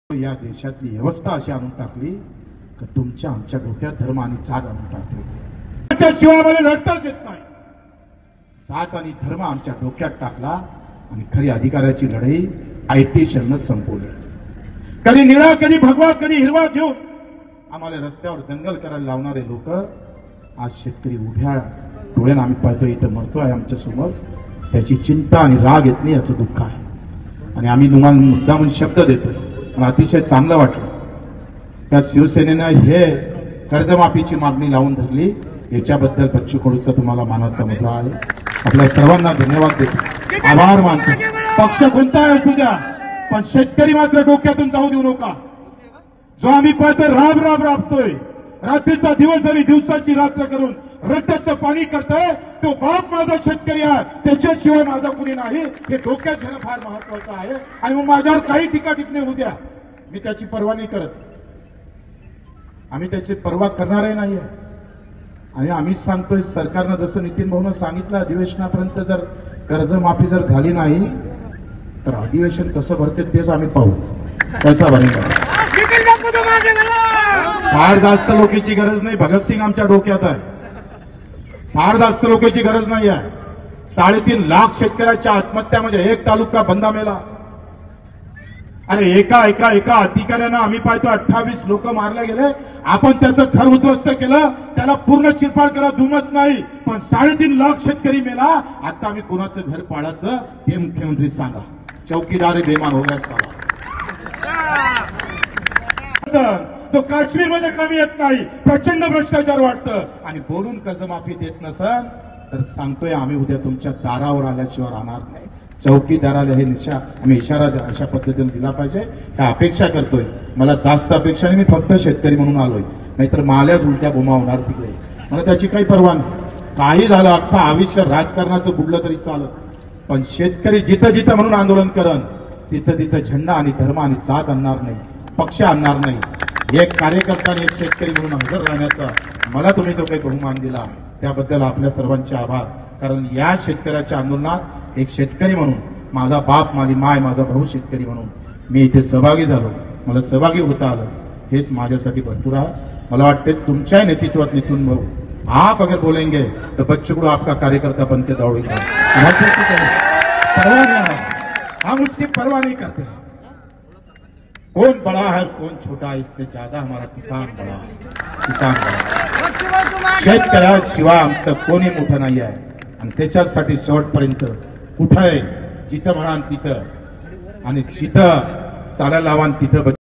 या देशातली व्यवस्था अशी आणून टाकली की तुमच्या आमच्या डोक्यात धर्म आणि जात आणून टाकतोय। त्याशिवाय आम्हाला लढताच येत नाही। जात आणि धर्म आमच्या डोक्यात टाकला आणि खरी अधिकाराची लढाई आयटीशननं संपवली। कधी निळा, कधी भगवा, कधी हिरवा घेऊन आम्हाला रस्त्यावर दंगल करायला लावणारे लोक आज शेतकरी उभ्या डोळ्यानं आम्ही पाहतोय इथं मरतोय आमच्या समोर। त्याची चिंता आणि राग येत नाही, याचं दुःख आहे आणि आम्ही तुम्हाला मुद्दा म्हणून शब्द देतोय। मला अतिशय चांगलं वाटलं त्या शिवसेनेनं हे कर्जमाफीची मागणी लावून धरली, याच्याबद्दल बच्चू कडूचा तुम्हाला मानाचा मुद्रा आहे। आपल्या सर्वांना धन्यवाद देतो, आभार मानतो। पक्ष कोणताही असू द्या, पण शेतकरी मात्र डोक्यातून जाऊ देऊ नका। जो आम्ही पाहतोय राबतोय, रात्रीचा दिवस आणि दिवसाची रात्र करून रक्ताचं पाणी करतोय, तो बाप माझा शेतकरी आहे, त्याच्याशिवाय माझा कुणी नाही, हे डोक्यात घेणं फार महत्वाचं आहे। आणि मग माझ्यावर काही टीका टिप्पणी होऊ द्या, मी त्याची पर्वा नाही करत, आम्ही त्याची पर्वा करणारही नाही आहे। आणि आम्हीच सांगतोय, सरकारनं जसं नितीन भाऊनं सांगितलं अधिवेशनापर्यंत जर कर्जमाफी जर झाली नाही तर अधिवेशन कसं भरते तेच आम्ही पाहू, कसा भरेल। फार जास्त लोकांची गरज नाही, भगतसिंग आमच्या डोक्यात आहे, फार जास्त लोकांची गरज नाही आहे। 3.5 लाख शेतकऱ्याच्या आत्महत्या म्हणजे एक तालुका बंदा मेला। अरे एका अधिकाऱ्यानं आम्ही पाहतो 28 लोक मारले गेले, आपण त्याचं घर उद्ध्वस्त केलं, त्याला पूर्ण चिरफाड करा दुमत नाही, पण 3.5 लाख शेतकरी मेला। आता आम्ही कोणाचं घर पाडायचं हे मुख्यमंत्री सांगा, चौकीदार बेमान हो गया साला। तो काश्मीरमध्ये कमी येत नाही, प्रचंड भ्रष्टाचार वाटतं आणि बोलून कर्जमाफी देत नसन तर सांगतोय आम्ही उद्या तुमच्या दारावर आल्याशिवाय राहणार नाही। चौकीदाराला हे आम्ही इशारा अशा पद्धतीने दिला पाहिजे, ह्या अपेक्षा करतोय। मला जास्त अपेक्षा नाही, मी फक्त शेतकरी म्हणून आलोय, नाहीतर माल्याच उलट्या बोमा होणार तिकडे, मला त्याची काही पर्वा नाही। काही झालं, अख्खा आयुष्य राजकारणाचं बुडलं तरी चालत, पण शेतकरी जिथं जिथं म्हणून आंदोलन करन तिथं तिथं झेंडा आणि धर्म आणि जात आणणार नाही, पक्ष आणणार नाही। एक कार्यकर्ता आणि एक शेतकरी म्हणून हजर राहण्याचा मला तुम्ही जो काही बहुमान दिला त्याबद्दल आपल्या सर्वांचे आभार। कारण या शेतकऱ्याच्या आंदोलनात एक शेतकरी म्हणून, माझा बाप, माझी माय, माझा भाऊ शेतकरी म्हणून मी इथे सहभागी झालो, मला सहभागी होता आलं, हेच माझ्यासाठी भरपूर आहे। मला वाटते तुमच्या नेतृत्वात नितीन भाऊ आप अगर बोलेंगे तो बच्चू कडू आपका कार्यकर्ता बनके दौड़ेगा, हम उसकी परवाह नहीं करते। कौन बड़ा है कौन छोटा है, इससे ज्यादा हमारा किसान बड़ा है, किसान बड़ा। शेतकऱ्याशिवाय आमचं कोणी मोठं नाही आहे आणि त्याच्यासाठी शेवटपर्यंत कुठं आहे जिथं म्हणाल तिथं आणि जिथं चालायला लावान तिथं